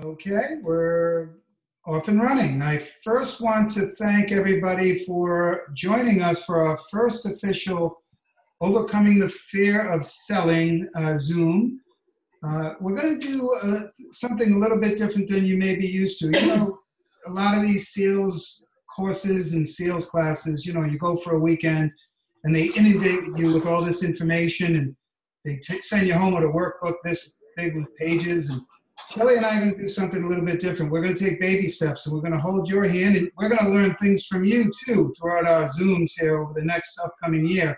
Okay, we're off and running. I first want to thank everybody for joining us for our first official Overcoming the Fear of Selling Zoom. We're going to do something a little bit different than you may be used to. A lot of these sales courses and sales classes, you go for a weekend and they inundate you with all this information and they send you home with a workbook this big with pages. And Shelly and I are going to do something a little bit different. We're going to take baby steps, and we're going to hold your hand, and we're going to learn things from you, too, throughout our Zooms here over the next upcoming year.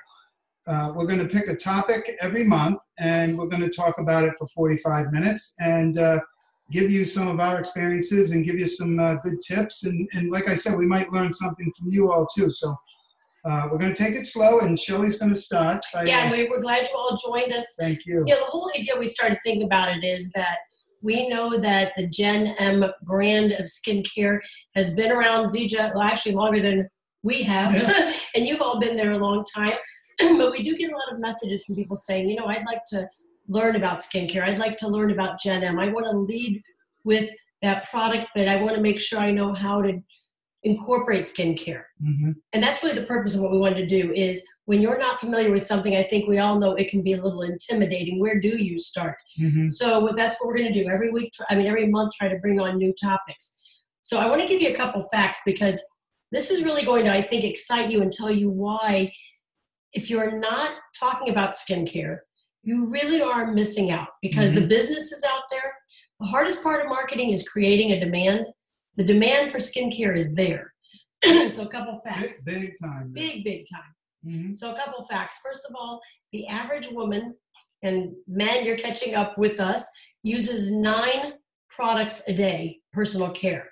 We're going to pick a topic every month, and we're going to talk about it for 45 minutes and give you some of our experiences and give you some good tips. And like I said, we might learn something from you all, too. So we're going to take it slow, and Shelly's going to start. And we're glad you all joined us. Thank you. The whole idea we started thinking about it is that we know that the GenM brand of skincare has been around, Zija, well, actually longer than we have, and you've all been there a long time. But we do get a lot of messages from people saying, I'd like to learn about skincare. I'd like to learn about GenM. I want to lead with that product, but I want to make sure I know how to incorporate skincare. Mm-hmm. And that's really the purpose of what we wanted to do is when you're not familiar with something, I think we all know it can be a little intimidating. Where do you start? Mm-hmm. So that's what we're going to do every month, try to bring on new topics. So I want to give you a couple facts because this is really going to, I think, excite you and tell you why, if you're not talking about skincare, you really are missing out because the business is out there. The hardest part of marketing is creating a demand. The demand for skincare is there. So a couple facts. Big time. Big time. Mm-hmm. So a couple facts. First of all, the average woman, and men, you're catching up with us, uses 9 products a day, personal care.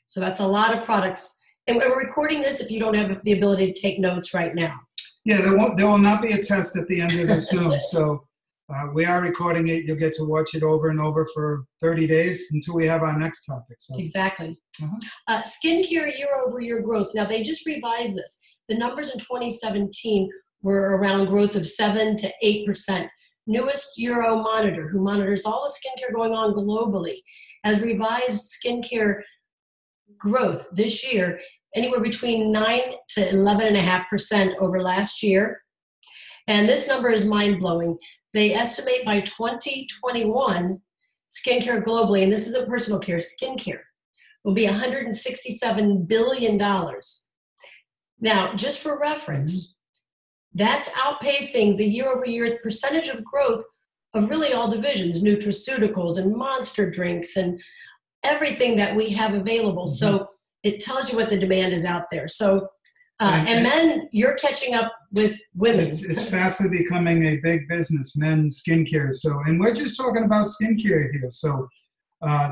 So that's a lot of products. And we're recording this if you don't have the ability to take notes right now. Yeah, there will not be a test at the end of the Zoom. So we are recording it. You'll get to watch it over and over for 30 days until we have our next topic. So. Exactly. Skincare year-over-year growth. Now, they just revised this. The numbers in 2017 were around growth of 7 to 8%. Newest Euromonitor, who monitors all the skincare going on globally, has revised skincare growth this year anywhere between 9 to 11.5% over last year. And this number is mind-blowing. They estimate by 2021, skincare globally, and this isn't personal care, skincare, will be $167 billion. Now, just for reference, that's outpacing the year-over-year percentage of growth of really all divisions, nutraceuticals and monster drinks and everything that we have available. So it tells you what the demand is out there. So, and men, you're catching up with women. It's fastly becoming a big business, men's skincare. So, and we're just talking about skincare here. So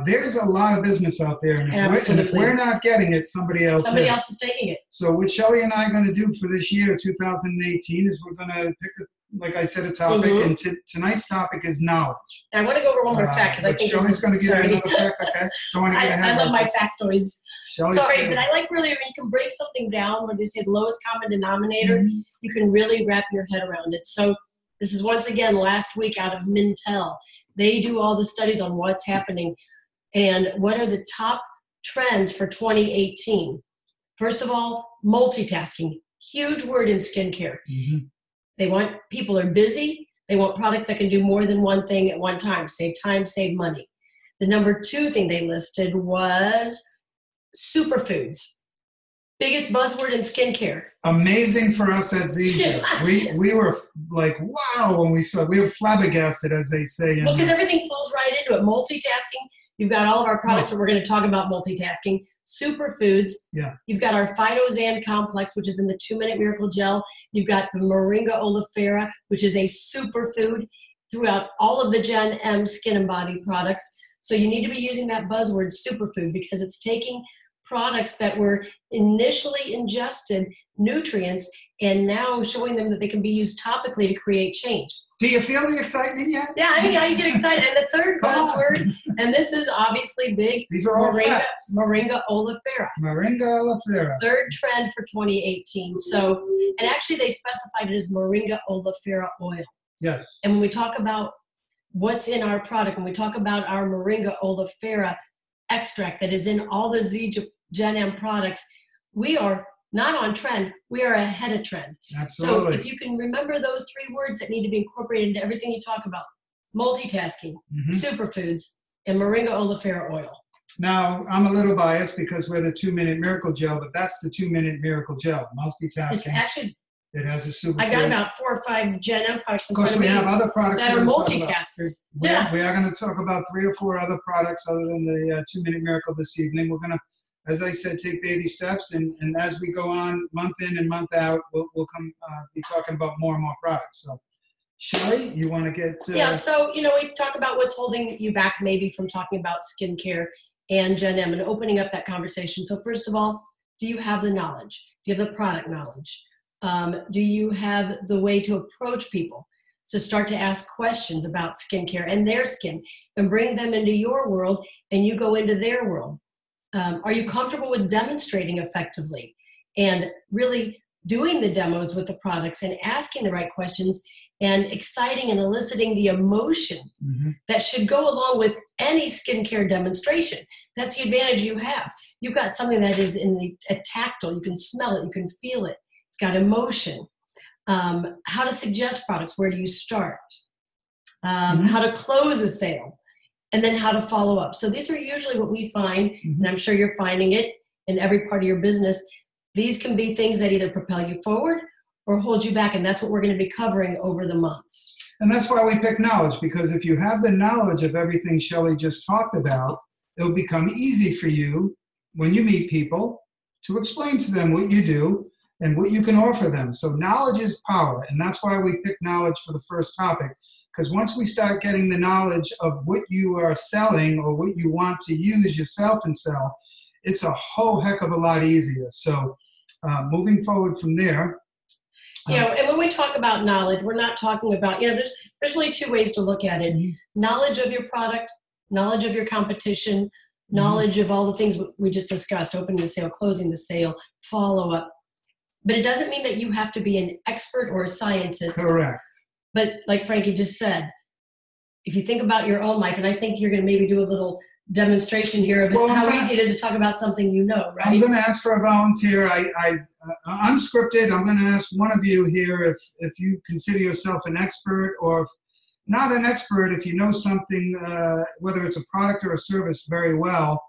there's a lot of business out there. And if we're not getting it, somebody else is taking it. So what Shelly and I are going to do for this year, 2018, is we're going to pick, like I said, a topic. And tonight's topic is knowledge. I want to go over one more fact because I think Shelly's going to give you another fact. Okay. Don't want to get ahead I love my factoids. Shelly's Sorry, but I like really when you can break something down when they say the lowest common denominator, you can really wrap your head around it. So this is once again last week out of Mintel. They do all the studies on what's happening and what are the top trends for 2018. First of all, multitasking, huge word in skincare. They want people are busy. They want products that can do more than one thing at one time, save money. The number 2 thing they listed was superfoods. Biggest buzzword in skincare. Amazing for us at Zija. we were like, wow, when we saw it. We were flabbergasted, as they say. Well, because everything falls right into it. Multitasking. You've got all of our products that we're going to talk about multitasking. Superfoods. Yeah. You've got our Phytozan complex, which is in the 2-minute miracle gel. You've got the Moringa oleifera, which is a superfood throughout all of the GenM skin and body products. So you need to be using that buzzword superfood because it's taking products that were initially ingested, nutrients, and now showing them that they can be used topically to create change. Do you feel the excitement yet? Yeah, I mean, you get excited. And the third buzzword, and this is obviously big, these are all facts. Moringa oleifera. Moringa oleifera. Third trend for 2018. So, and actually they specified it as Moringa oleifera oil. Yes. And when we talk about what's in our product. When we talk about our Moringa oleifera extract that is in all the Zija GenM products, we are not on trend, we are ahead of trend. Absolutely. So if you can remember those 3 words that need to be incorporated into everything you talk about: multitasking, superfoods, and Moringa oleifera oil. Now, I'm a little biased because we're the 2-minute miracle gel, but that's the 2-minute miracle gel. Multitasking. It's actually, it has a superfood. I got about 4 or 5 GenM products in of course, front of we me have other products that are multitaskers. We are going to talk about 3 or 4 other products other than the 2-minute miracle this evening. We're going to, as I said, take baby steps, and as we go on month in and month out, we'll come be talking about more and more products. So, Shelly, you want to get... Yeah, so, we talk about what's holding you back maybe from talking about skincare and GenM and opening up that conversation. So first of all, do you have the knowledge? Do you have the product knowledge? Do you have the way to approach people? So start to ask questions about skincare and their skin and bring them into your world and you go into their world. Are you comfortable with demonstrating effectively and really doing the demos with the products and asking the right questions and exciting and eliciting the emotion that should go along with any skincare demonstration? That's the advantage you have. You've got something that is a tactile. You can smell it. You can feel it. It's got emotion. How to suggest products. Where do you start? How to close a sale. And then how to follow up. So these are usually what we find, and I'm sure you're finding it in every part of your business. These can be things that either propel you forward or hold you back, and that's what we're going to be covering over the months. And that's why we pick knowledge, because if you have the knowledge of everything Shelly just talked about, it'll become easy for you when you meet people to explain to them what you do and what you can offer them. So knowledge is power, and that's why we pick knowledge for the first topic. Because once we start getting the knowledge of what you are selling or what you want to use yourself and sell, it's a whole heck of a lot easier. So moving forward from there. And when we talk about knowledge, we're not talking about, there's really 2 ways to look at it. Knowledge of your product, knowledge of your competition, knowledge of all the things we just discussed: opening the sale, closing the sale, follow up. But it doesn't mean that you have to be an expert or a scientist. Correct. But like Frankie just said, if you think about your own life, and I think you're going to maybe do a little demonstration here of how easy it is to talk about something right? I'm going to ask for a volunteer. Unscripted, I'm going to ask one of you here if you consider yourself an expert, or if not an expert, if you know something, whether it's a product or a service very well,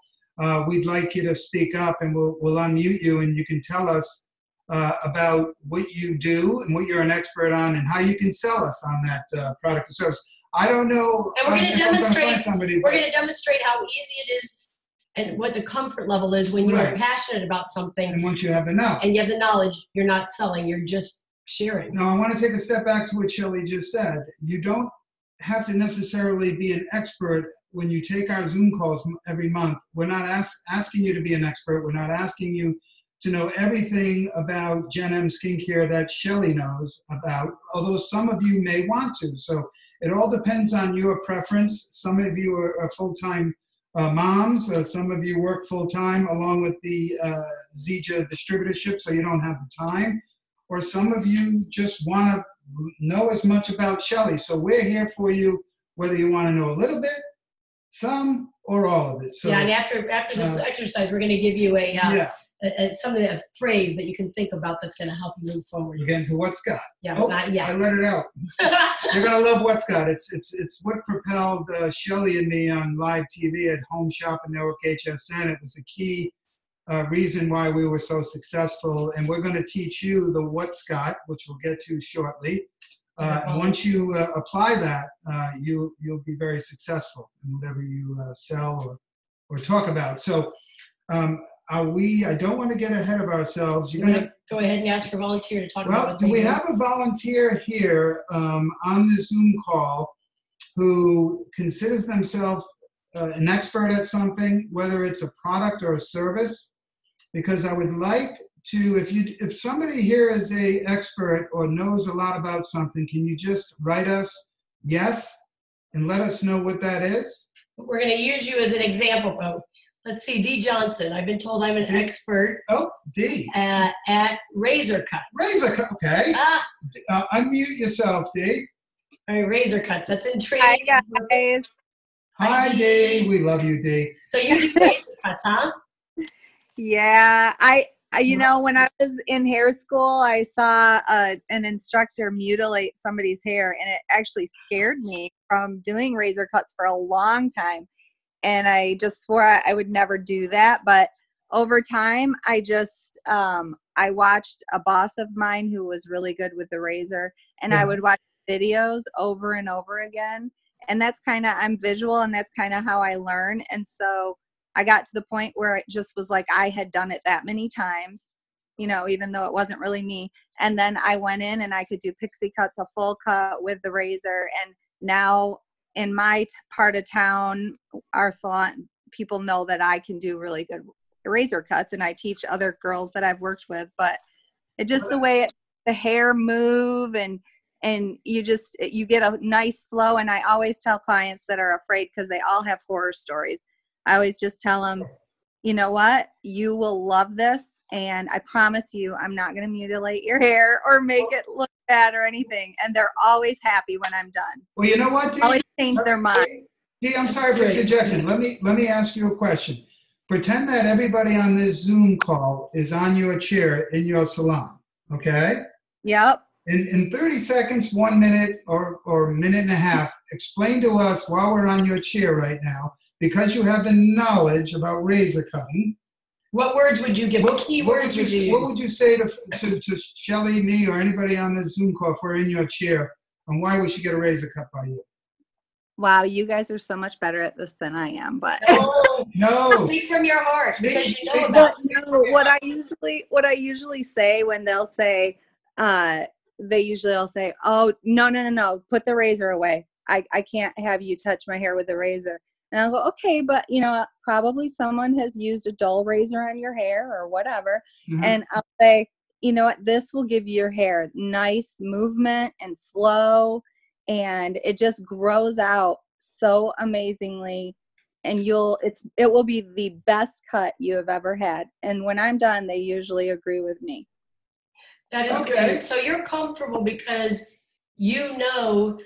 we'd like you to speak up, and we'll unmute you, and you can tell us about what you do and what you're an expert on and how you can sell us on that product or service. I don't know. And we're going to demonstrate. We're going to demonstrate how easy it is and what the comfort level is when you're passionate about something. And once you have the knowledge. And you have the knowledge, you're not selling, you're just sharing. Now, I want to take a step back to what Shelly just said. You don't have to necessarily be an expert when you take our Zoom calls every month. We're not asking you to be an expert. We're not asking you to know everything about GenM skincare that Shelly knows about, although some of you may want to. So it all depends on your preference. Some of you are full-time moms. Some of you work full-time along with the Zija distributorship, so you don't have the time. Or some of you just want to know as much about Shelly. So we're here for you, whether you want to know a little bit, some, or all of it. So, and after this exercise, we're going to give you a phrase that you can think about that's going to help you move forward. We're getting to What's Got. Yeah, not yet. I let it out. You're going to love What's Got. It's what propelled Shelly and me on live TV at Home Shopping Network HSN. It was a key reason why we were so successful. And we're going to teach you the What's Got, which we'll get to shortly. Once you apply that, you'll be very successful in whatever you sell or talk about. So I don't want to get ahead of ourselves. You're going to go ahead and ask for a volunteer to talk about. Well, do we have a volunteer here on the Zoom call who considers themselves an expert at something, whether it's a product or a service? Because I would like to, if somebody here is an expert or knows a lot about something, can you just write us yes and let us know what that is? We're going to use you as an example. Let's see, D. Johnson. I've been told I'm an expert. Oh, D. At razor cuts. Razor cut, okay. Unmute yourself, D. All right, razor cuts. That's Hi intriguing. guys. Hi, Dee. We love you, Dee. So you do razor cuts, huh? Yeah, you know, when I was in hair school, I saw an instructor mutilate somebody's hair, and it actually scared me from doing razor cuts for a long time. And I just swore I would never do that. But over time, I just I watched a boss of mine who was really good with the razor, and I would watch videos over and over again. And that's kind of, I'm visual, and that's kind of how I learn. And so I got to the point where it just was like I had done it that many times, you know, even though it wasn't really me. And then I went in and I could do pixie cuts, a full cut with the razor. And now in my part of town, our salon, people know that I can do really good razor cuts, and I teach other girls that I've worked with. But it just the way the hair move, and you get a nice flow. And I always tell clients that are afraid, because they all have horror stories, I always just tell them, you know what, you will love this, and I promise you I'm not going to mutilate your hair or make it look bad or anything. And they're always happy when I'm done. Well, you know what, Dee? Always change their mind. Dee, I'm sorry for interjecting. Let me ask you a question. Pretend that everybody on this Zoom call is on your chair in your salon, okay? Yep. In 30 seconds, 1 minute, or a minute and a half, explain to us while we're on your chair right now, because you have the knowledge about razor cutting. What words would you give? What keywords would you use? What would you say to Shelly, me, or anybody on this Zoom call if we're in your chair, on why we should get a razor cut by you? Wow, you guys are so much better at this than I am. But no. Speak from your heart, because you know about it. No, what I usually say when they'll say, they usually will say, oh, no, put the razor away. I can't have you touch my hair with the razor. And I'll go, okay, but you know, probably someone has used a dull razor on your hair or whatever. Mm-hmm. And I'll say, you know what, this will give your hair nice movement and flow, and it just grows out so amazingly. And it will be the best cut you have ever had. And when I'm done, they usually agree with me. That is okay. So you're comfortable because you know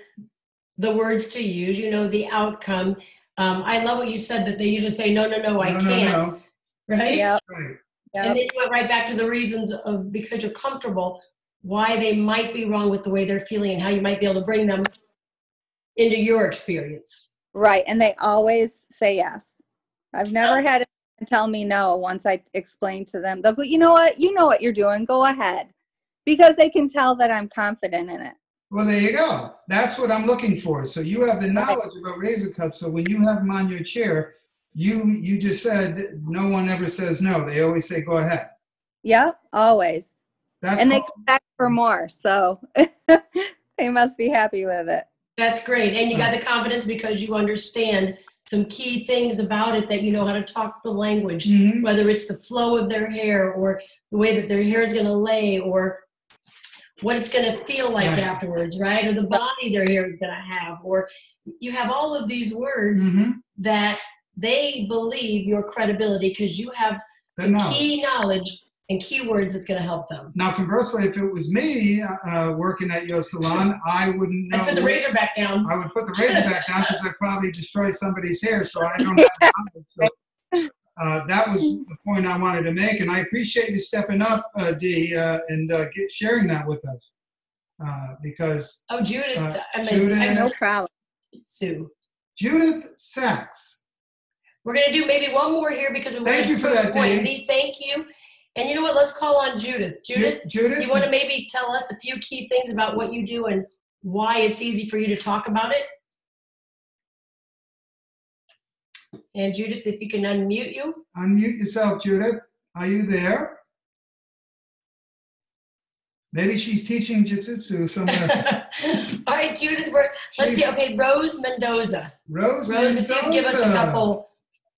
the words to use, you know the outcome. I love what you said, that they usually say, no, I can't. No. Right? Yep. Yep. And then you went right back to the reasons of, because you're comfortable, why they might be wrong with the way they're feeling, and how you might be able to bring them into your experience. Right. And they always say yes. I've never had anyone tell me no once I explain to them. They'll go, you know what you're doing. Go ahead. Because they can tell that I'm confident in it. Well, there you go. That's what I'm looking for. So you have the knowledge about razor cuts. So when you have them on your chair, you just said no one ever says no. They always say go ahead. Yep, always. And they come back for more. So they must be happy with it. That's great. And you got the confidence because you understand some key things about it, that you know how to talk the language, mm-hmm. whether it's the flow of their hair, or the way that their hair is going to lay, or what it's going to feel like afterwards, right? Or the body their hair is going to have. Or you have all of these words mm-hmm. that they believe your credibility, because you have some key knowledge and keywords that's going to help them. Now, conversely, if it was me working at your salon, I wouldn't know. I'd put the razor back down. I would put the razor back down, because I'd probably destroy somebody's hair, so I don't have knowledge. So, that was the point I wanted to make, and I appreciate you stepping up, Dee, and sharing that with us. Because Judith, Judith, no problem. Sue. Judith Sachs. We're going to do maybe one more here, because we thank you for that, Dee. Thank you. And you know what? Let's call on Judith. Judith, you want to maybe tell us a few key things about what you do and why it's easy for you to talk about it? And Judith, if you can unmute you. Unmute yourself, Judith. Are you there? Maybe she's teaching jiu-jitsu somewhere. All right, Judith, let's see. Okay, Rose Mendoza. Rose, if you could give us a couple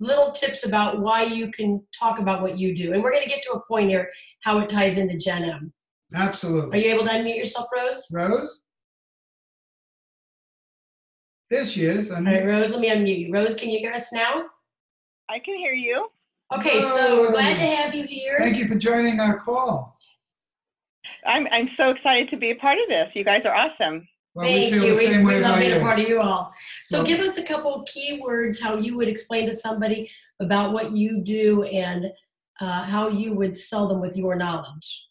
little tips about why you can talk about what you do. And we're going to get to a point here, how it ties into GenM. Absolutely. Are you able to unmute yourself, Rose? Rose? There she is. All right, Rose, let me unmute you. Rose, can you hear us now? I can hear you. Okay, so glad to have you here. Thank you for joining our call. I'm so excited to be a part of this. You guys are awesome. Well, we Thank feel you. the same way We love about being a you. part of you all. So Well, give us a couple key words how you would explain to somebody about what you do and how you would sell them with your knowledge.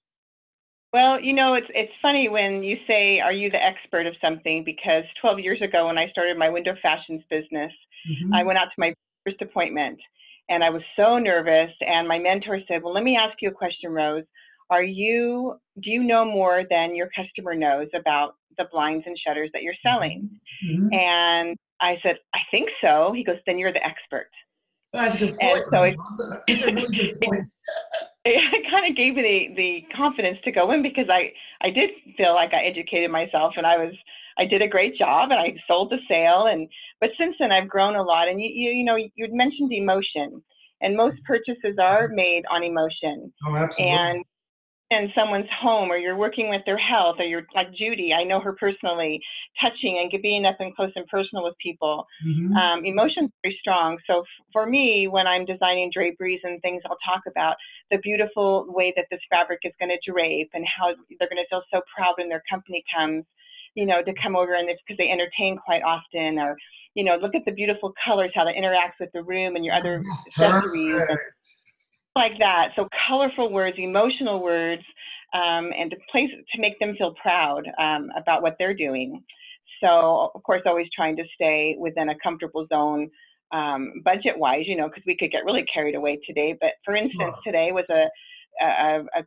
Well, it's funny when you say, "Are you the expert of something?" Because 12 years ago, when I started my window fashions business, I mhm. went out to my first appointment, and I was so nervous. And my mentor said, "Well, let me ask you a question, Rose. Do you know more than your customer knows about the blinds and shutters that you're selling?" Mhm. And I said, "I think so." He goes, "Then you're the expert." Oh, that's a good And point. I so love that. That's a really good point. it kind of gave me the confidence to go in, because I did feel like I educated myself, and I did a great job, and I sold the sale. But since then I've grown a lot. And you'd mentioned emotion, and most purchases are made on emotion. Oh, absolutely. And in someone's home, or you're working with their health, or you're like Judy, I know her personally, touching and being up and close and personal with people. Mhm. Emotion's very strong. So for me, when I'm designing draperies and things, I'll talk about the beautiful way that this fabric is going to drape, and how they're going to feel so proud when their company comes, to come over, and it's because they entertain quite often. Or look at the beautiful colors, how they interact with the room and your other accessories, and Perfect. like that. So colorful words, emotional words, and to make them feel proud about what they're doing. So of course, always trying to stay within a comfortable zone, budget-wise, because we could get really carried away today. But for instance, Sure. today was a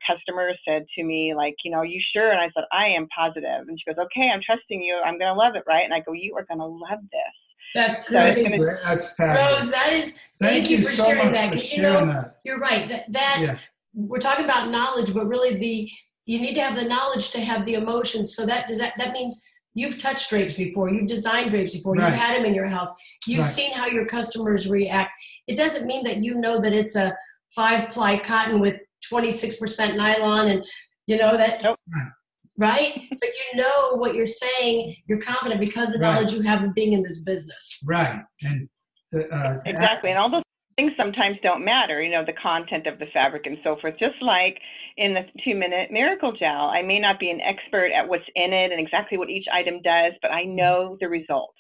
customer said to me, like, "Are you sure?" And I said, "I am positive." And she goes, "Okay, I'm trusting you. I'm going to love it, right?" And I go, "You are going to love this." That's So it's That's great. going to great. That's Rose, fabulous. that is, Thank thank you you for so sharing much that. for Because, sharing that. you're right. That Yeah. we're talking about knowledge, but really you need to have the knowledge to have the emotions. So that means you've touched drapes before, you've designed drapes before, you've Right. had them in your house, you've Right. seen how your customers react. It doesn't mean that you know that it's a 5-ply cotton with 26% nylon, and that, nope. Right. right? But you know what you're saying, you're confident because of the Right. knowledge you have of being in this business. Right. And to add, Exactly. And all those things sometimes don't matter, the content of the fabric and so forth. Just like in the 2-minute miracle gel, I may not be an expert at what's in it and exactly what each item does, but I know the result.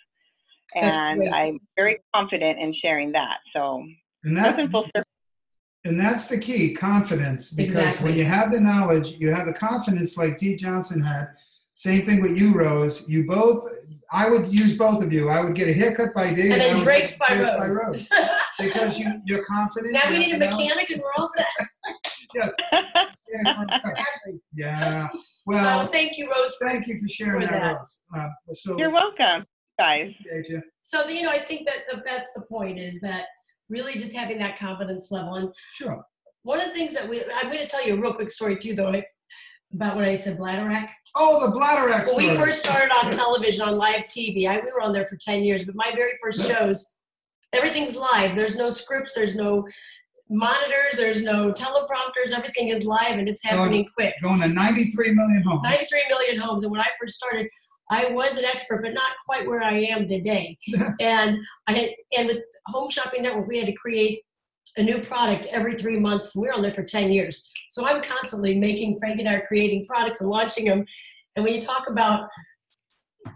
That's And great. I'm very confident in sharing that. So and goes that in full circle. and that's the key, confidence. Because when Exactly. you have the knowledge, you have the confidence, like T. Johnson had. Same thing with you, Rose. You both. I would use both of you. I would get a haircut by Dee, And I then would drapes get by draped by Rose. Rose. Because you're confident. Now You we have need a the knowledge. mechanic and we're all set. Yes. Exactly. Yeah. So Well, thank you, Rose, thank you for sharing for that, that. Rose. So, You're welcome, guys. appreciate you. So I think that's the point, is that really just having that confidence level. And Sure. one of the things that I'm going to tell you a real quick story too, though, about when I said bladder rack. Oh, the bladder rack When we story. first started on television, on live TV, we were on there for 10 years, but my very first shows, everything's live. There's no scripts, there's no monitors, there's no teleprompters, everything is live, and it's happening quick. Going to 93 million homes. 93 million homes. And when I first started, I was an expert, but not quite where I am today. And with Home Shopping Network, we had to create a new product every 3 months. We were on there for 10 years. So I'm constantly Frank and I are creating products and launching them. And when you talk about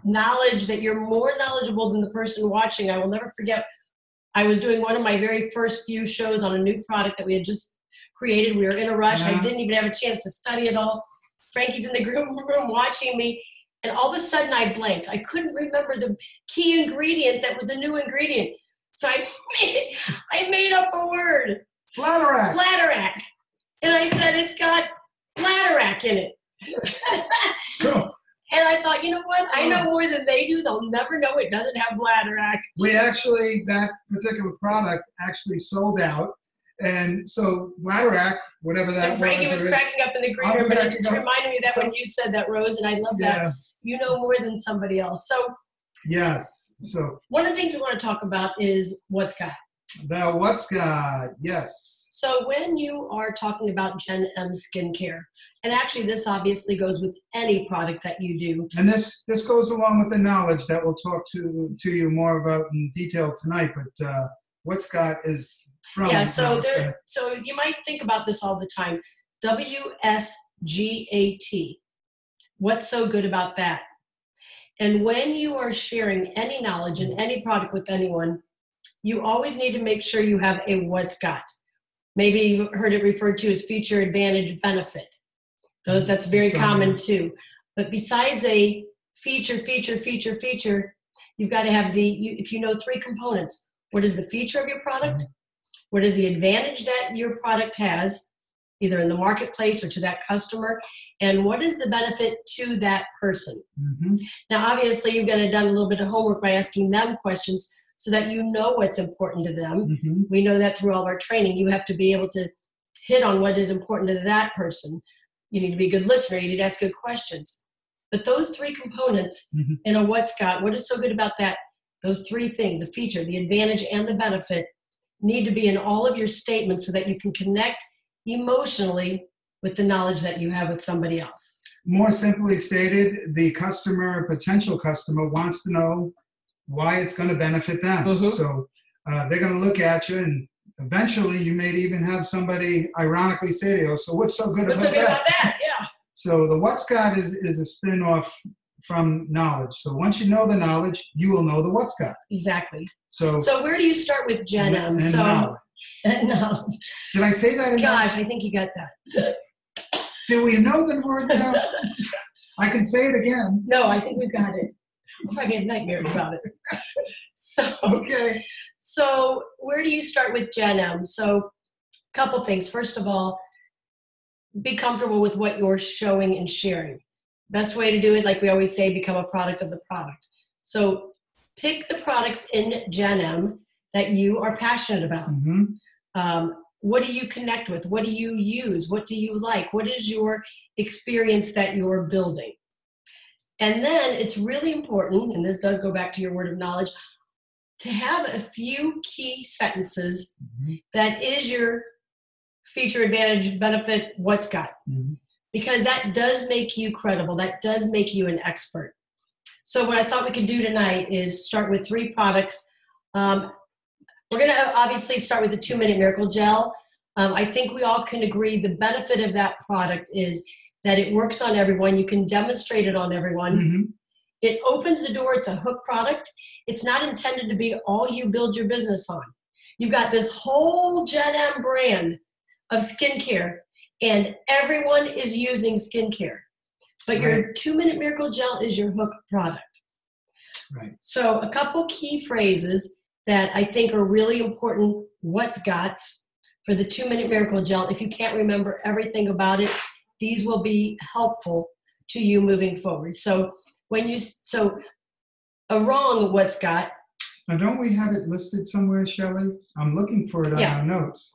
knowledge, that you're more knowledgeable than the person watching, I will never forget, I was doing one of my very first few shows on a new product that we had just created. We were in a rush. I didn't even have a chance to study it all. Frankie's in the room watching me. And all of a sudden I blanked. I couldn't remember the key ingredient that was the new ingredient. So I made up a word. Bladder rack. Bladder rack. And I said, it's got bladder rack in it. So And I thought, you know what? I know more than they do. They'll never know it doesn't have bladder rack. that particular product actually sold out. And so bladder rack, whatever that And Frankie was cracking up in the green room, and it just reminded me of that when you said that, Rose, and I love that. You know more than somebody else. So yes. So one of the things we want to talk about is what's got. the what's got, yes. So when you are talking about GenM skincare, and actually this obviously goes with any product that you do. And this goes along with the knowledge that we'll talk to you more about in detail tonight. But what's got is from. Yeah. So you might think about this all the time. WSGAT. What's so good about that? And when you are sharing any knowledge in any product with anyone, you always need to make sure you have a what's got. Maybe you heard it referred to as feature, advantage, benefit. That's very common too. But besides a feature, you've got to have if you know 3 components. What is the feature of your product? What is the advantage that your product has, either in the marketplace or to that customer? And what is the benefit to that person? Now, obviously, you've got to have done a little bit of homework by asking them questions so that you know what's important to them. We know that through all of our training. You have to be able to hit on what is important to that person. You need to be a good listener. You need to ask good questions. But those 3 components in a what's got, what is so good about that? Those 3 things, the feature, the advantage, and the benefit, need to be in all of your statements so that you can connect emotionally with the knowledge that you have with somebody else. More simply stated, the customer, potential customer, wants to know why it's going to benefit them. So they're going to look at you, and eventually you may even have somebody ironically say to you, so what's so good about that? Yeah. So the what's got is a spin-off from knowledge. So once you know the knowledge, you will know the what's got. Exactly. So where do you start with GenM? And knowledge. And knowledge. Did I say that enough? Gosh, I think you got that. Do we know the word now? I can say it again. No, I think we've got it. I'm probably have nightmares about it. Okay. So where do you start with GenM? So a couple things. First of all, be comfortable with what you're showing and sharing. Best way to do it, like we always say, become a product of the product. So pick the products in GenM that you are passionate about. What do you connect with? What do you use? What do you like? What is your experience that you're building? And then it's really important, and this does go back to your word of knowledge, to have a few key sentences that is your feature, advantage, benefit, what's got. Because that does make you credible. That does make you an expert. So what I thought we could do tonight is start with 3 products. We're going to obviously start with the 2-Minute Miracle Gel. I think we all can agree the benefit of that product is that it works on everyone. You can demonstrate it on everyone. It opens the door. It's a hook product. It's not intended to be all you build your business on. You've got this whole GenM brand of skincare, and everyone is using skincare. But your 2-Minute Miracle Gel is your hook product. So a couple key phrases that I think are really important what's gots for the 2-Minute Miracle Gel. If you can't remember everything about it, these will be helpful to you moving forward. So a wrong what's got. Now, don't we have it listed somewhere, Shelly? I'm looking for it on our notes.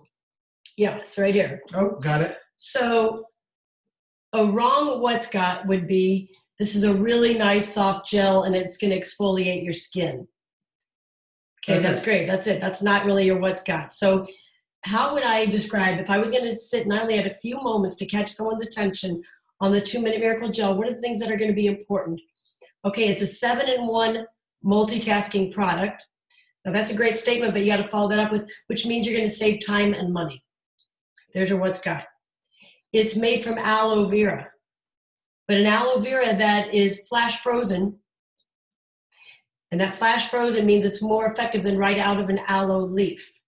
Yeah, it's right here. Oh, got it. So a wrong what's got would be, this is a really nice soft gel and it's going to exfoliate your skin. Okay, that's great. That's it. That's not really your what's got. So how would I describe, if I was going to sit and I only had a few moments to catch someone's attention on the 2-Minute Miracle Gel, what are the things that are going to be important? Okay, it's a 7-in-1 multitasking product. Now that's a great statement, but you got to follow that up with, which means you're going to save time and money. There's your what's got. It's made from aloe vera, but an aloe vera that is flash frozen. And that flash frozen means it's more effective than right out of an aloe leaf.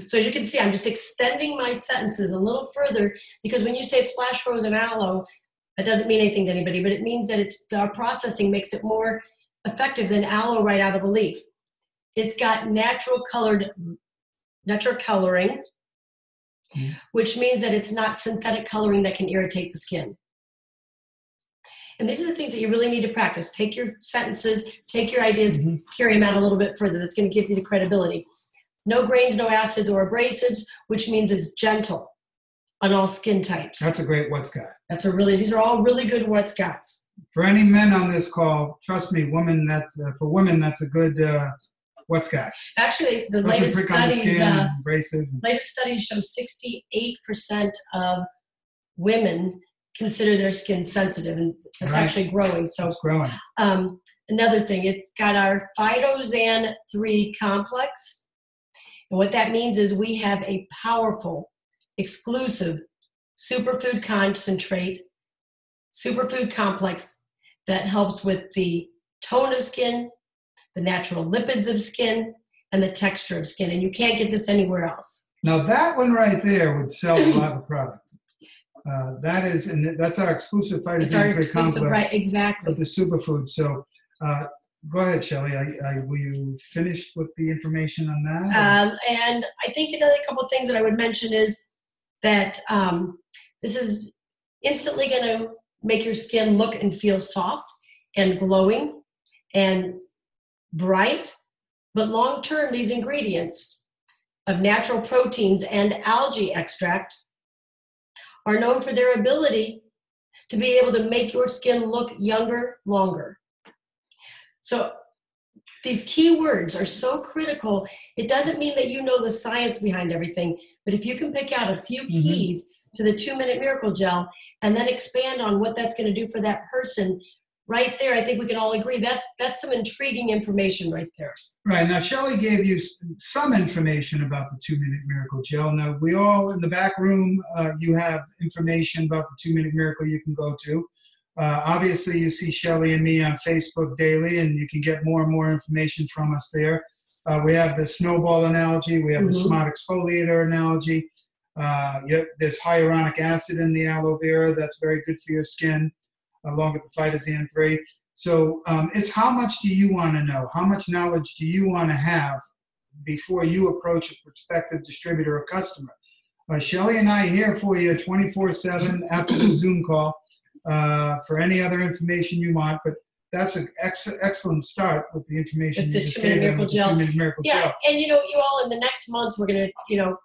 So as you can see, I'm just extending my sentences a little further, because when you say it's flash frozen aloe, that doesn't mean anything to anybody, but it means that our processing makes it more effective than aloe right out of a leaf. It's got natural coloring, which means that it's not synthetic coloring that can irritate the skin. And these are the things that you really need to practice. Take your sentences, take your ideas, carry them out a little bit further. That's going to give you the credibility. No grains, no acids or abrasives, which means it's gentle on all skin types. That's a great what's got. These are all really good what's gots. For any men on this call, trust me, for women, that's a good what's got. Actually, the latest studies show 68% of women consider their skin sensitive, and it's actually growing. So it's growing. Another thing, it's got our Phytoxan 3 complex. And what that means is we have a powerful, exclusive superfood concentrate, superfood complex that helps with the tone of skin, the natural lipids of skin, and the texture of skin. And you can't get this anywhere else. Now that one right there would sell a lot of product. That is, and that's our exclusive phytosanitary complex, right? Exactly. Of the superfood. So go ahead, Shelly. Will you finish with the information on that? And I think another couple of things that I would mention is that this is instantly going to make your skin look and feel soft and glowing and bright. But long term, these ingredients of natural proteins and algae extract are known for their ability to be able to make your skin look younger longer. So these key words are so critical. It doesn't mean that you know the science behind everything, but if you can pick out a few keys to the 2-Minute Miracle Gel and then expand on what that's going to do for that person, right there, I think we can all agree that's some intriguing information right there. Right. Now, Shelly gave you some information about the 2-Minute Miracle Gel. Now, we all in the back room, you have information about the 2-Minute Miracle you can go to. Obviously, you see Shelly and me on Facebook daily, and you can get more and more information from us there. We have the snowball analogy. We have the smart exfoliator analogy. There's hyaluronic acid in the aloe vera. That's very good for your skin, along with the phytoxan 3. So it's how much do you want to know? How much knowledge do you want to have before you approach a prospective distributor or customer? Shelly and I are here for you 24/7 after the Zoom call for any other information you want. But that's an excellent start with the information you just gave them with the 2-Minute Miracle Gel. Yeah, and you all in the next months we're going to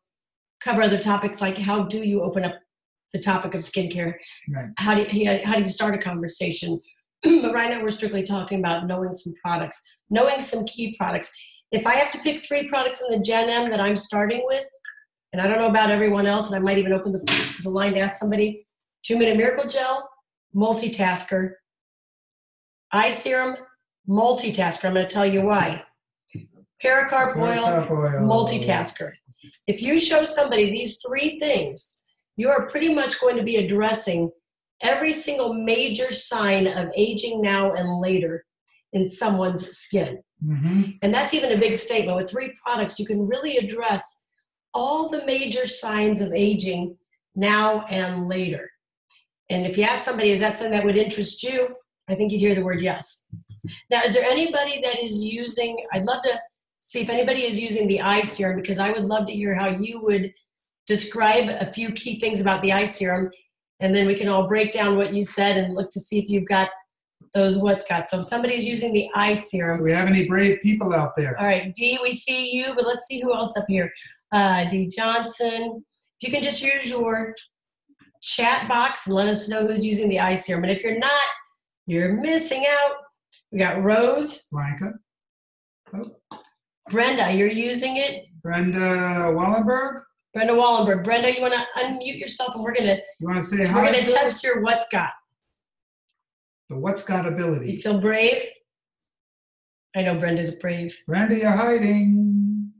cover other topics like how do you open up the topic of skincare? Right. How do you start a conversation? But right now we're strictly talking about knowing some products, knowing some key products. If I have to pick 3 products in the GenM that I'm starting with, and I don't know about everyone else, and I might even open the line to ask somebody, 2-Minute Miracle Gel, multitasker. Eye serum, multitasker. I'm going to tell you why. Pericarp oil, multitasker. If you show somebody these 3 things, you are pretty much going to be addressing every single major sign of aging now and later in someone's skin. And that's even a big statement. With 3 products, you can really address all the major signs of aging now and later. And if you ask somebody, is that something that would interest you? I think you'd hear the word yes. Now, is there anybody that is using, I'd love to see if anybody is using the eye serum, because I would love to hear how you would describe a few key things about the eye serum. And then we can all break down what you said and look to see if you've got those what's got. So if somebody's using the eye serum. Do we have any brave people out there? All right, Dee, we see you, but let's see who else up here. Dee Johnson. If you can just use your chat box and let us know who's using the eye serum. And if you're not, you're missing out. We got Rose. Blanca. Oh. Brenda, you're using it. Brenda Wallenberg. Brenda Wallenberg. Brenda, you want to unmute yourself, and we're gonna say hi? We're gonna test your what's got. The what's got ability. You feel brave? I know Brenda's brave. Brenda, you're hiding.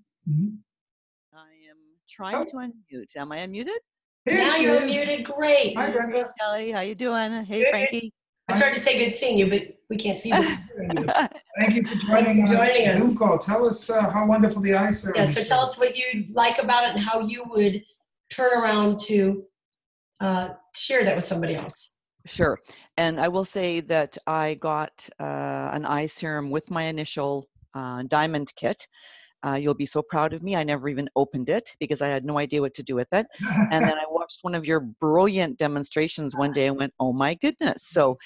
I am trying to unmute. Am I unmuted? Now you're unmuted. Great. Hi, Brenda. Hey, Shelly, how you doing? Hey, Good. Frankie. I started to say good seeing you, but we can't see you. Thank you for joining us. Zoom call. Tell us how wonderful the eye serum is. Yeah, so tell us what you like about it and how you would turn around to share that with somebody else. Sure. And I will say that I got an eye serum with my initial diamond kit. You'll be so proud of me. I never even opened it because I had no idea what to do with it. And then I watched one of your brilliant demonstrations one day and went, oh my goodness. So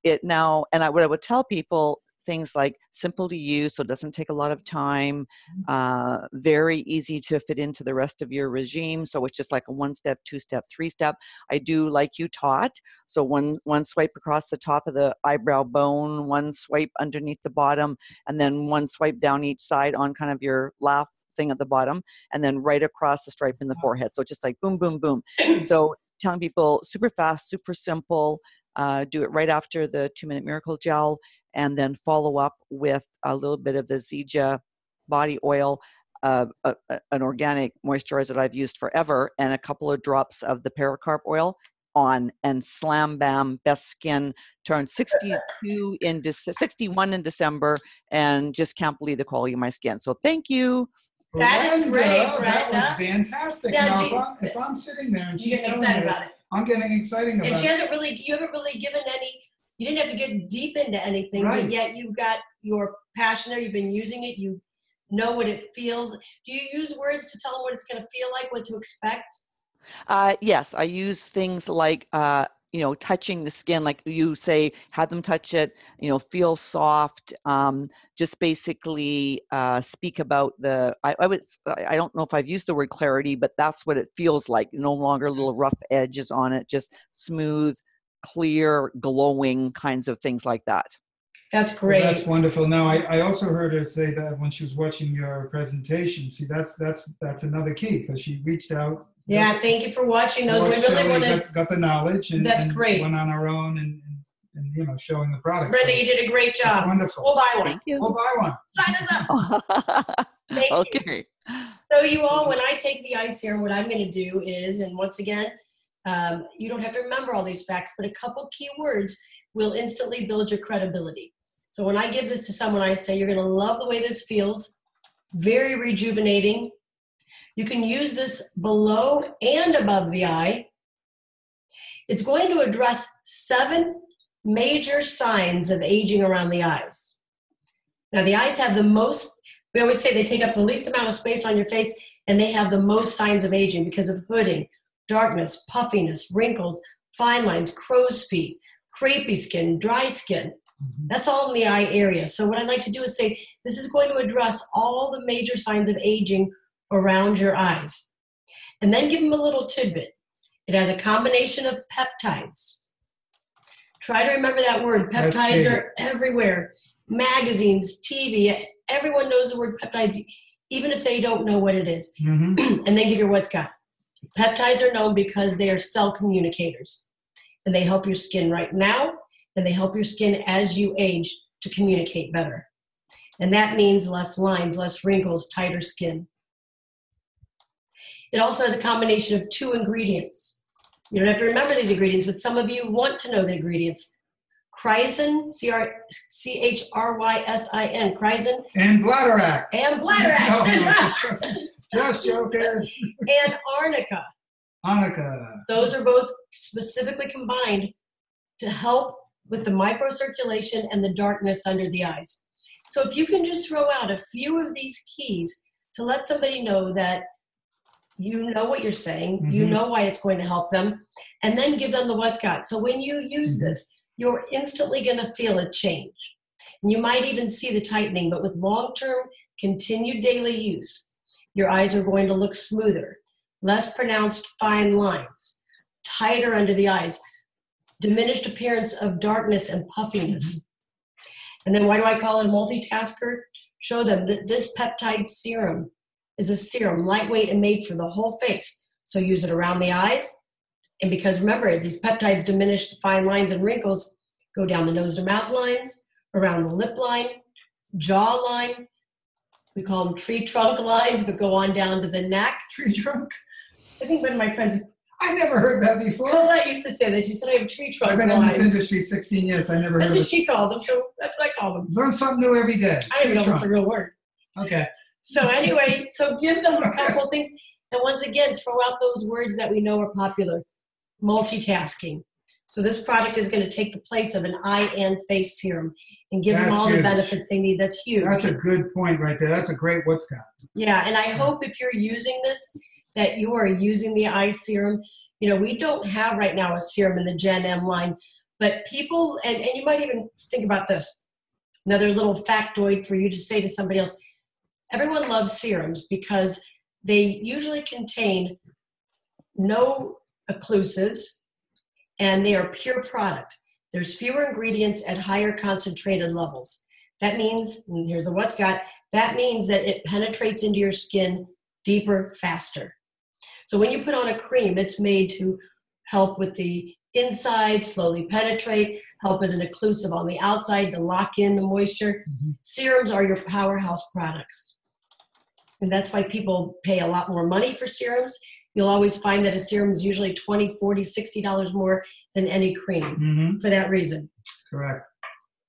it now, and what I would tell people, things like simple to use, so it doesn't take a lot of time, very easy to fit into the rest of your regime. So it's just like a 1-step, 2-step, 3-step. I do like you taught. So one swipe across the top of the eyebrow bone, 1 swipe underneath the bottom, and then 1 swipe down each side on kind of your laugh thing at the bottom, and then right across the stripe in the forehead. So just like boom, boom, boom. So telling people super fast, super simple, do it right after the 2-Minute Miracle Gel, and then follow up with a little bit of the Zija body oil, an organic moisturizer that I've used forever, and a couple of drops of the pericarp oil. on, and slam bam, best skin. Turned 62 in 61 in December, and just can't believe the quality of my skin. So thank you. That is great, That was Brenda. fantastic. Yeah, now, if I'm sitting there and You're she's getting telling excited this, about it. I'm getting excited about And she it. you haven't really given any, you didn't have to get deep into anything, Right. but yet you've got your passion there, you've been using it, you know what it feels. Do you use words to tell them what it's going to feel like, what to expect? Yes, I use things like, touching the skin, like you say, have them touch it, feel soft, just basically speak about I don't know if I've used the word clarity, but that's what it feels like. No longer little rough edges on it, just smooth, clear, glowing kinds of things like that. That's great. Well, that's wonderful. Now, I also heard her say that when she was watching your presentation. See, that's another key, because she reached out. Yeah, thank you for watching those. We really want to. Got the knowledge, and That's great. Went on our own and showing the products. Brenda, so you did a great job. That's wonderful. We'll buy one. Thank you. We'll buy one. Sign us up. Thank Okay. you. So you all, when I take the eye serum, what I'm going to do is, and once again, you don't have to remember all these facts, but a couple key words will instantly build your credibility. So when I give this to someone, I say, you're going to love the way this feels. Very rejuvenating. You can use this below and above the eye. It's going to address 7 major signs of aging around the eyes. Now, the eyes have the most, we always say they take up the least amount of space on your face, and they have the most signs of aging because of hooding, darkness, puffiness, wrinkles, fine lines, crow's feet, crepey skin, dry skin. That's all in the eye area. So what I like to do is say, this is going to address all the major signs of aging around your eyes. And then give them a little tidbit. It has a combination of peptides. Try to remember that word. Peptides are everywhere. Magazines, TV, everyone knows the word peptides, even if they don't know what it is. And then give your what's got. Peptides are known because they are cell communicators. And they help your skin right now, and they help your skin as you age to communicate better. And that means less lines, less wrinkles, tighter skin. It also has a combination of 2 ingredients. You don't have to remember these ingredients, but some of you want to know the ingredients. Chrysin, Chrysin, chrysin. And bladder And bladder Just joking. And arnica. Arnica. Those are both specifically combined to help with the microcirculation and the darkness under the eyes. So if you can just throw out a few of these keys to let somebody know that you know what you're saying, you know why it's going to help them, and then give them the what's got. So when you use this, you're instantly going to feel a change. And you might even see the tightening, but with long-term continued daily use, your eyes are going to look smoother, less pronounced fine lines, tighter under the eyes, diminished appearance of darkness and puffiness. And then why do I call it a multitasker? Show them that this peptide serum is a serum, lightweight and made for the whole face. So use it around the eyes. And because remember, these peptides diminish the fine lines and wrinkles, go down the nose to mouth lines, around the lip line, jaw line. We call them tree trunk lines, but go on down to the neck. Tree trunk? I think one of my friends, I never heard that before. Colette used to say that. She said, I have tree trunk I've been lines. in this industry 16 years. I never heard That's of what it. she called them, so that's what I call them. Learn something new every day. I don't even know if it's a real word. Okay. So anyway, so give them a couple of things. And once again, throw out those words that we know are popular. Multitasking. So this product is going to take the place of an eye and face serum and give them all the benefits they need. That's huge. That's a good point right there. That's a great what's got. Yeah, and I hope if you're using this, that you are using the eye serum. You know, we don't have right now a serum in the GenM line, but people, and you might even think about this, another little factoid for you to say to somebody else. Everyone loves serums because they usually contain no occlusives and they are pure product. There's fewer ingredients at higher concentrated levels. That means, and here's the what's got, that means that it penetrates into your skin deeper, faster. So when you put on a cream, it's made to help with the inside, slowly penetrate, help as an occlusive on the outside to lock in the moisture. Serums are your powerhouse products. And that's why people pay a lot more money for serums, you'll always find that a serum is usually $20, $40, $60 more than any cream for that reason. Correct.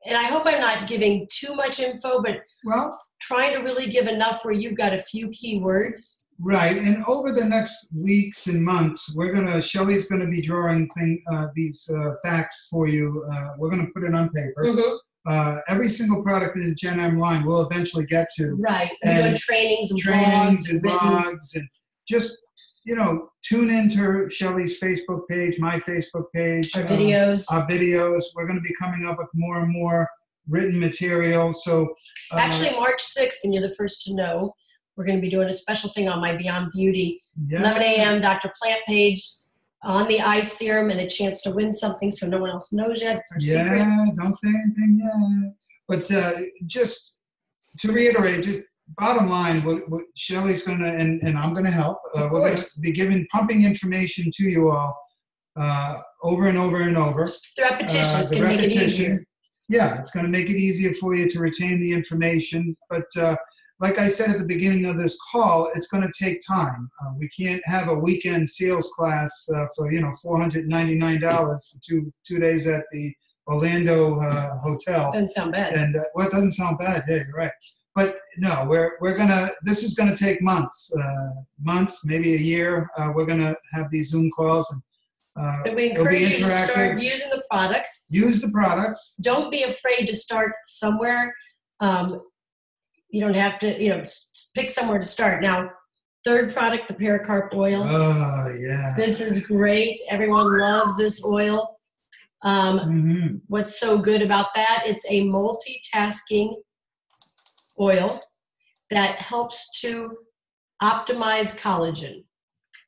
And I hope I'm not giving too much info, but Well, trying to really give enough where you've got a few key words. right. And over the next weeks and months, Shelly's gonna be drawing these facts for you. We're gonna put it on paper. Every single product in the GenM line we'll eventually get to. Right. We're doing trainings and blogs and just, tune into Shelly's Facebook page, my Facebook page. Our videos. We're going to be coming up with more and more written material. So actually, March 6th, and you're the first to know, we're going to be doing a special thing on my Beyond Beauty, 11 a.m. Dr. Plant page on the eye serum and a chance to win something so no one else knows yet. It's our secret. Yeah, don't say anything yet. But just to reiterate, just bottom line, what Shelly's going to, and I'm going to help. We're going to be pumping information to you all over and over and over. Just the repetition. It's going to make it easier. Yeah, it's going to make it easier for you to retain the information. But like I said at the beginning of this call, it's going to take time. We can't have a weekend sales class for $499 for two days at the Orlando hotel. Doesn't sound bad. And well, it doesn't sound bad. Yeah, you're right. But no, this is gonna take months, maybe a year. We're gonna have these Zoom calls, and we encourage you to start using the products. Use the products. Don't be afraid to start somewhere. You don't have to, pick somewhere to start. Now, third product, the pericarp oil. Oh yeah. This is great. Everyone loves this oil. What's so good about that? It's a multitasking oil that helps to optimize collagen.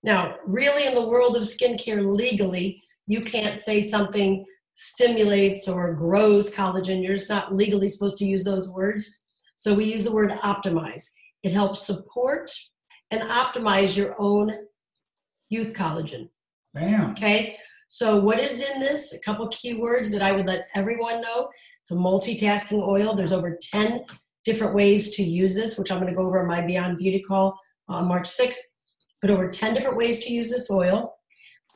Now, really in the world of skincare, legally, you can't say something stimulates or grows collagen. You're just not legally supposed to use those words. So we use the word optimize. It helps support and optimize your own youth collagen. Bam. Okay, so what is in this? A couple keywords that I would let everyone know. It's a multitasking oil. There's over 10 different ways to use this, which I'm going to go over in my Beyond Beauty call on March 6th, but over 10 different ways to use this oil.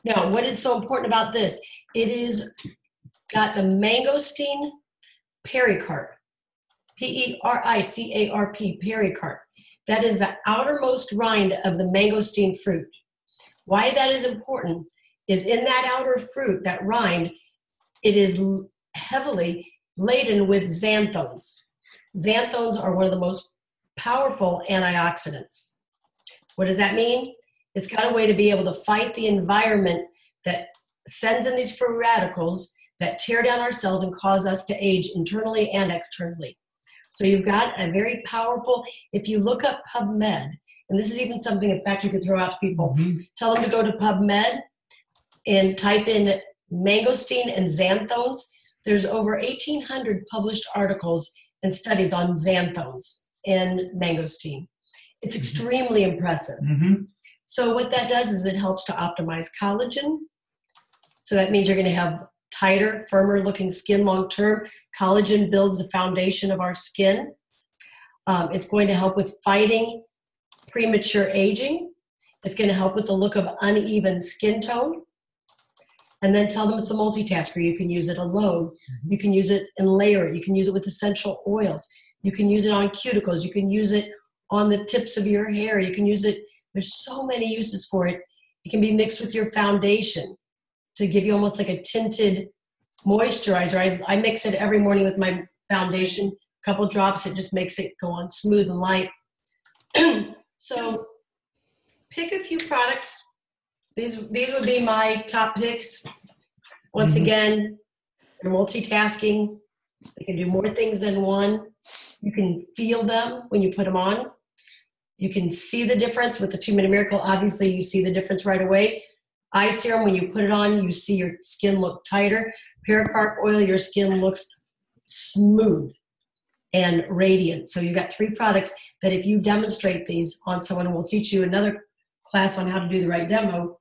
Now, what is so important about this? It is got the mangosteen pericarp, Pericarp, pericarp. That is the outermost rind of the mangosteen fruit. Why that is important is in that outer fruit, that rind, it is heavily laden with xanthones. Xanthones are one of the most powerful antioxidants. What does that mean? It's got a way to be able to fight the environment that sends in these free radicals that tear down our cells and cause us to age internally and externally. So you've got a very powerful, if you look up PubMed, and this is even something, in fact, you could throw out to people, tell them to go to PubMed and type in mangosteen and xanthones. There's over 1,800 published articles and studies on xanthones and mangosteen. It's extremely impressive. So what that does is it helps to optimize collagen. So that means you're going to have tighter, firmer looking skin long term. Collagen builds the foundation of our skin. It's going to help with fighting premature aging. It's going to help with the look of uneven skin tone. And then tell them it's a multitasker. You can use it alone. You can use it and layer it. You can use it with essential oils. You can use it on cuticles. You can use it on the tips of your hair. You can use it. There's so many uses for it. It can be mixed with your foundation to give you almost like a tinted moisturizer. I mix it every morning with my foundation. A couple drops. It just makes it go on smooth and light. So pick a few products. These would be my top picks. Once again, they're multitasking. They can do more things than one. You can feel them when you put them on. You can see the difference with the 2-Minute Miracle. Obviously, you see the difference right away. Eye serum, when you put it on, you see your skin look tighter. Pericarp oil, your skin looks smooth and radiant. So you've got 3 products that if you demonstrate these on someone, and we'll teach you another class on how to do the right demo,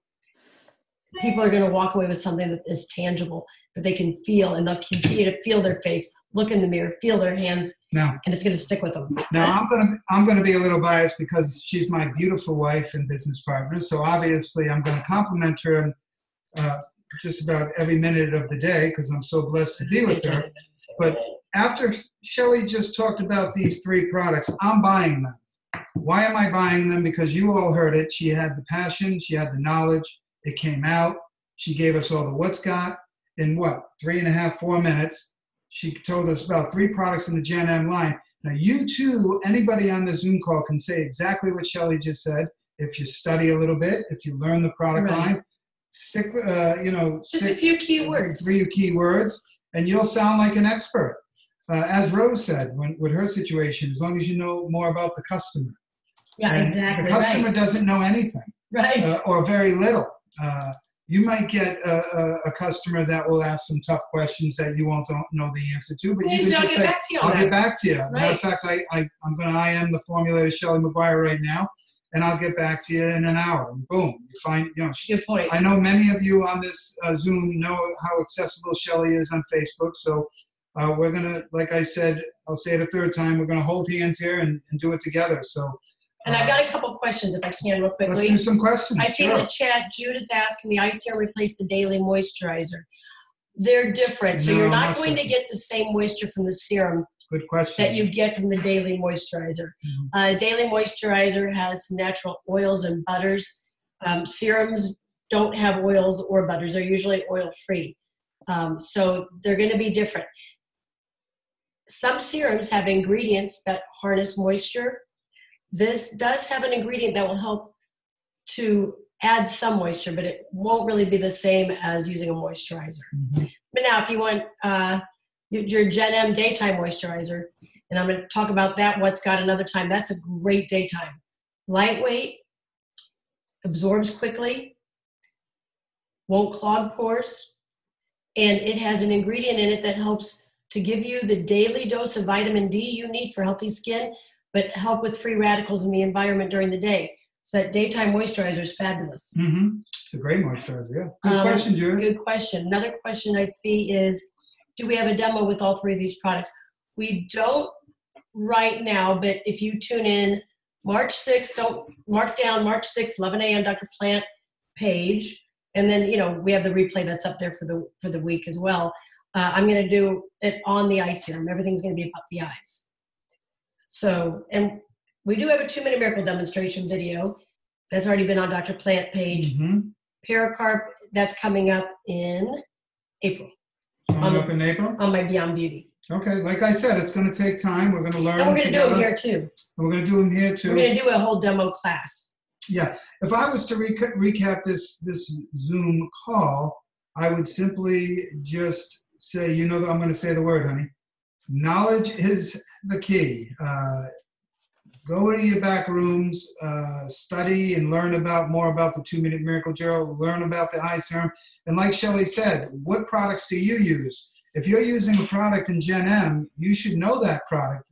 people are going to walk away with something that is tangible, that they can feel, and they'll continue to feel their face look in the mirror, feel their hands, No. and it's going to stick with them. Now I'm gonna be a little biased because she's my beautiful wife and business partner. So obviously I'm going to compliment her just about every minute of the day because I'm so blessed to be with her. But after Shelly just talked about these 3 products, I'm buying them. Why am I buying them? Because you all heard it. She had the passion. She had the knowledge. It came out. She gave us all the what's got in 3.5, 4 minutes. She told us about 3 products in the GenM line. Now, you too, anybody on the Zoom call can say exactly what Shelly just said. If you study a little bit, if you learn the product line, stick, Just a few keywords. 3 keywords, and you'll sound like an expert. As Rose said, with her situation, as long as you know more about the customer. Yeah, And exactly. the customer doesn't know anything, Right. or very little. You might get a customer that will ask some tough questions that you won't know the answer to, but you can just say, "I'll get back to you." Right. Matter of fact, I'm going to IM the formulator Shelly Maguire right now, and I'll get back to you in an hour. Boom, you find Good point. I know many of you on this Zoom know how accessible Shelly is on Facebook, so we're gonna, like I said, I'll say it a third time, we're gonna hold hands here and do it together. So. And I've got a couple questions if I can real quickly. Let's do some questions. I see in the chat Judith asking the eye serum replace the daily moisturizer. They're different, so you're not going to get the same moisture from the serum. Good question. That you get from the daily moisturizer. Daily moisturizer has some natural oils and butters. Serums don't have oils or butters. They're usually oil-free. So they're going to be different. Some serums have ingredients that harness moisture. This does have an ingredient that will help to add some moisture, but it won't really be the same as using a moisturizer. But now if you want your GenM daytime moisturizer, and I'm going to talk about that what's got another time, that's a great daytime. Lightweight, absorbs quickly, won't clog pores, and it has an ingredient in it that helps to give you the daily dose of vitamin D you need for healthy skin, but help with free radicals in the environment during the day. So that daytime moisturizer is fabulous. It's a great moisturizer, yeah. Good question, Judith. Good question. Another question I see is, do we have a demo with all 3 of these products? We don't right now, but if you tune in March 6th, don't mark down March 6th, 11 a.m. Dr. Plant page. And then, we have the replay that's up there for the week as well. I'm going to do it on the eye serum. Everything's going to be about the eyes. So, and we do have a 2-minute miracle demonstration video that's already been on Dr. Plant page. Pericarp, that's coming up in April. Coming up in April? On my Beyond Beauty. Okay, like I said, it's going to take time. We're going to learn. And we're going to do them here too. We're going to do them here too. We're going to do a whole demo class. Yeah. If I was to recap this Zoom call, I would simply just say, I'm going to say the word, honey. Knowledge is the key. Go to your back rooms, study and learn more about the 2-minute miracle gel, learn about the eye serum. And like Shelly said, what products do you use? If you're using a product in GenM, you should know that product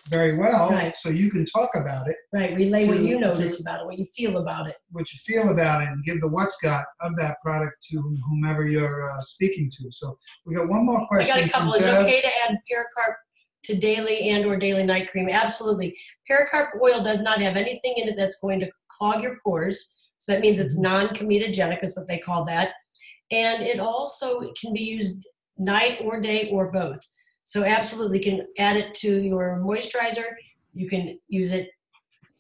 very well, so you can talk about it. Right, relay what you notice about it, what you feel about it. What you feel about it, and give the what's got of that product to whomever you're speaking to. So we got one more question. I got a couple. Is it okay to add pericarp to daily and or daily night cream? Absolutely. Pericarp oil does not have anything in it that's going to clog your pores. So that means it's non-comedogenic is what they call that. And it also can be used night or day or both. So absolutely can add it to your moisturizer. You can use it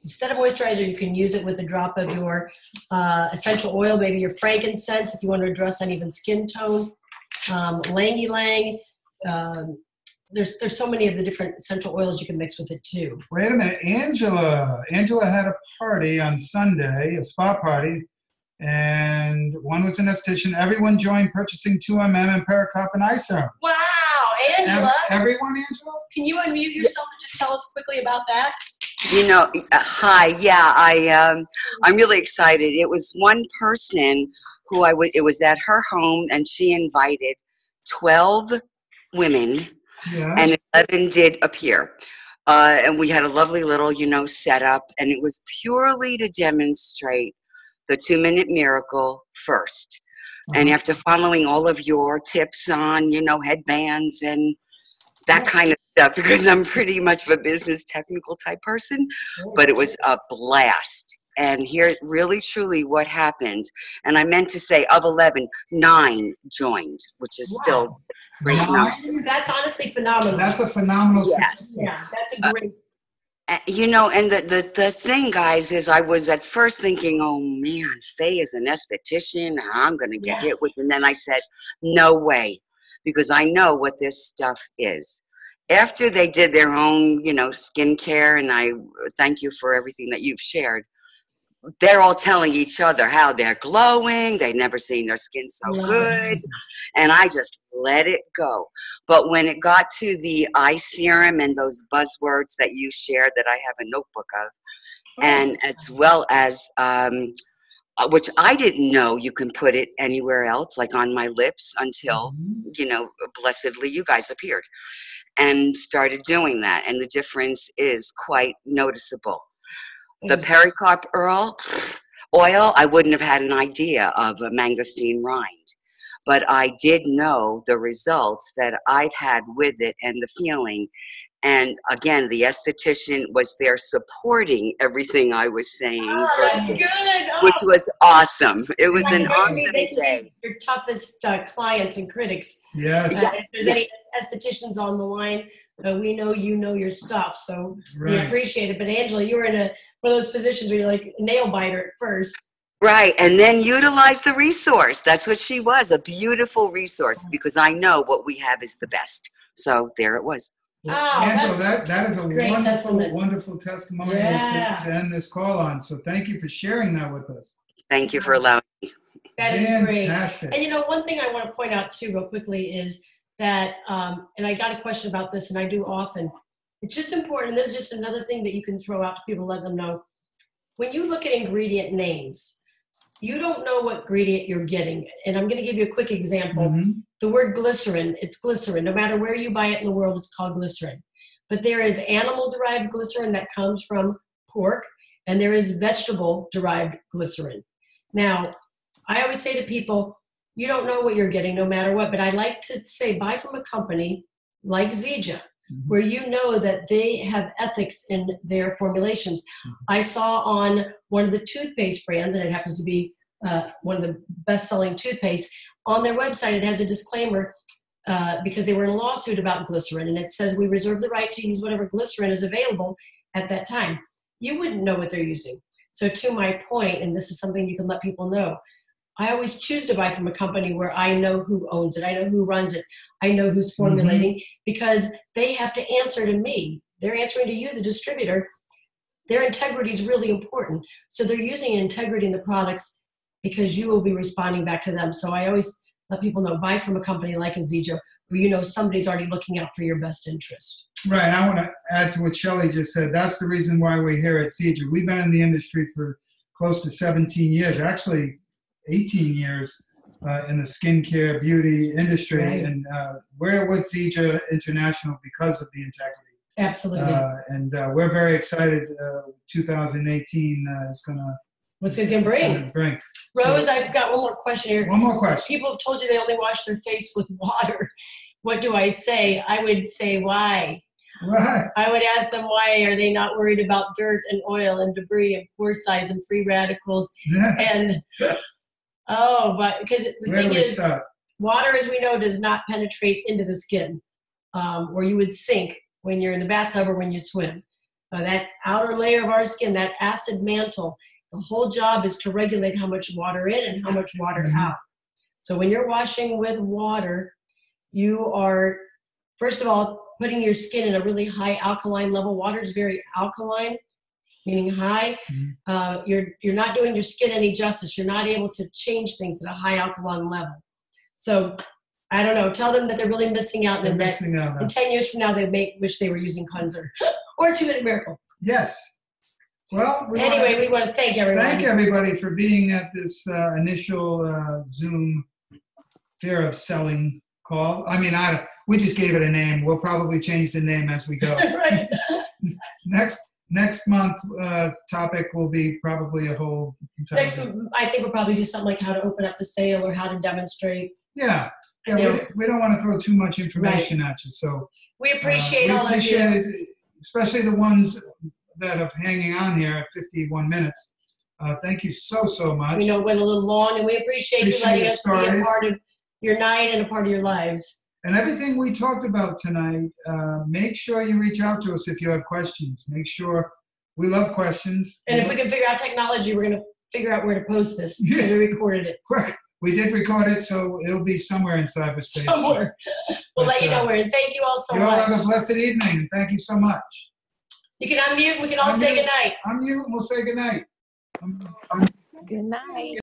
instead of moisturizer. You can use it with a drop of your essential oil, maybe your frankincense if you want to address uneven skin tone, Lang Ylang. There's so many of the different essential oils you can mix with it too. Wait a minute, Angela had a party on Sunday, a spa party, and one was an esthetician. Everyone joined purchasing 2MM and pericarp and eye serum. Wow, Angela! Everyone, Angela? Can you unmute yourself and just tell us quickly about that? Hi. Yeah, I'm really excited. It was one person who it was at her home, and she invited 12 women. Yeah. And 11 did appear. And we had a lovely little, setup. And it was purely to demonstrate the 2-minute miracle first. And after following all of your tips on, headbands and that kind of stuff, because I'm pretty much of a business technical type person. But it was a blast. And here, really, truly, what happened, and I meant to say, of 11, 9 joined, which is still great number. That's honestly phenomenal. That's a phenomenal Yes. Yeah, that's a great. You know, and the thing, guys, is I was at first thinking, oh man, Faye is an esthetician, I'm going to get hit with, and then I said, no way, because I know what this stuff is. After they did their own, you know, skincare, and I thank you for everything that you've shared, they're all telling each other how they're glowing. They've never seen their skin so good. And I just let it go. But when it got to the eye serum and those buzzwords that you shared that I have a notebook of, and as well as, which I didn't know you can put it anywhere else, like on my lips, until, you know, blessedly you guys appeared and started doing that. And the difference is quite noticeable. The pericarp oil, I wouldn't have had an idea of a mangosteen rind, but I did know the results that I've had with it and the feeling. And again, the esthetician was there supporting everything I was saying, That's good. which was awesome. It was an awesome day. Your toughest clients and critics. Yes. If there's any estheticians on the line, we know you know your stuff, so we appreciate it. But Angela, you were in one of those positions where you're like a nail biter at first. Right, and then utilize the resource. That's what she was, a beautiful resource, because I know what we have is the best. So there it was. Oh, Angela, that is a wonderful, wonderful testimony to end this call on. So thank you for sharing that with us. Thank you for allowing me. That is Fantastic. great. And you know, one thing I want to point out too, real quickly, is that, and I got a question about this, and I do often. It's just important. This is just another thing that you can throw out to people, let them know. When you look at ingredient names, you don't know what ingredient you're getting. And I'm going to give you a quick example. The word glycerin, it's glycerin. No matter where you buy it in the world, it's called glycerin. But there is animal-derived glycerin that comes from pork, and there is vegetable-derived glycerin. Now, I always say to people, you don't know what you're getting no matter what, but I like to say buy from a company like Zija, where you know that they have ethics in their formulations. I saw on one of the toothpaste brands, and it happens to be one of the best-selling toothpaste, on their website it has a disclaimer because they were in a lawsuit about glycerin, and it says we reserve the right to use whatever glycerin is available at that time. You wouldn't know what they're using. So to my point, and this is something you can let people know, I always choose to buy from a company where I know who owns it, I know who runs it, I know who's formulating, because they have to answer to me. They're answering to you, the distributor. Their integrity is really important. So they're using integrity in the products because you will be responding back to them. So I always let people know, buy from a company like a Zija, where you know somebody's already looking out for your best interest. Right. I want to add to what Shelly just said. That's the reason why we're here at Zija. We've been in the industry for close to 17 years, actually 18 years in the skincare beauty industry. And we're with Zija International because of the integrity. Absolutely. And we're very excited. 2018 is going to... What's it going to bring? Rose, so, I've got one more question here. One more question. People have told you they only wash their face with water. What do I say? I would say, why? Right. I would ask them, why are they not worried about dirt and oil and debris and pore size and free radicals? And, but because the thing is, water, as we know, does not penetrate into the skin, where you would sink when you're in the bathtub or when you swim. That outer layer of our skin, that acid mantle, the whole job is to regulate how much water in and how much water out. So when you're washing with water, you are, first of all, putting your skin in a really high alkaline level. Water is very alkaline, meaning high. You're not doing your skin any justice. You're not able to change things at a high alkaline level. So I don't know. Tell them that they're really missing out. And that in 10 years from now, they may wish they were using cleanser or 2-Minute Miracle. Yes. Well, we want to thank everyone. Thank everybody for being at this initial Zoom Fear of Selling call. I mean, we just gave it a name. We'll probably change the name as we go. Right. Next month topic will be probably a whole. I think we'll probably do something like how to open up the sale or how to demonstrate. Yeah. We don't want to throw too much information at you. So We appreciate we all appreciate of you. it, especially the ones that are hanging on here at 51 minutes. Thank you so much. We know it went a little long, and we appreciate you letting us be a part of your night and a part of your lives. And everything we talked about tonight, make sure you reach out to us if you have questions. Make sure, we love questions. And if we can figure out technology, we're going to figure out where to post this. We recorded it. We did record it, so it'll be somewhere in cyberspace. Somewhere. We'll let you know where. And thank you all so much. You all have a blessed evening. Thank you so much. You can unmute. We can all say goodnight. Unmute and we'll say goodnight. Good night.